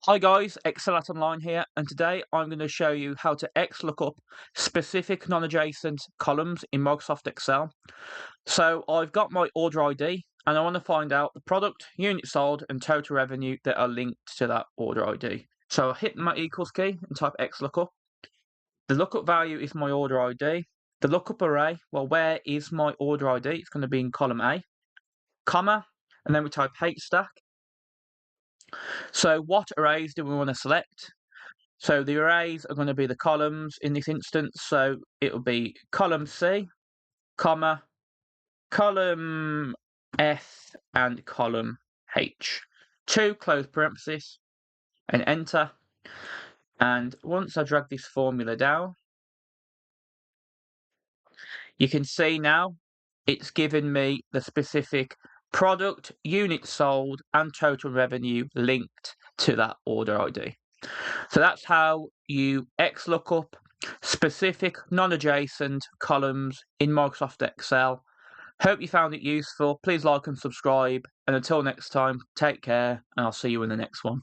Hi guys, XLOOKUP Online here, and today I'm going to show you how to XLOOKUP specific non-adjacent columns in Microsoft Excel. So I've got my order ID and I want to find out the product, unit sold and total revenue that are linked to that order ID. So I hit my equals key and type XLOOKUP. The lookup value is my order ID. The lookup array, well, where is my order ID? It's going to be in column A, comma, and then we type HStack. So what arrays do we want to select? So the arrays are going to be the columns in this instance. So it will be column C, comma, column F and column H. 2 close parentheses and enter. And once I drag this formula down, you can see now it's given me the specific product, unit sold and total revenue linked to that order ID. So that's how you XLOOKUP specific non-adjacent columns in Microsoft Excel. Hope you found it useful. Please like and subscribe. And until next time, take care, and I'll see you in the next one.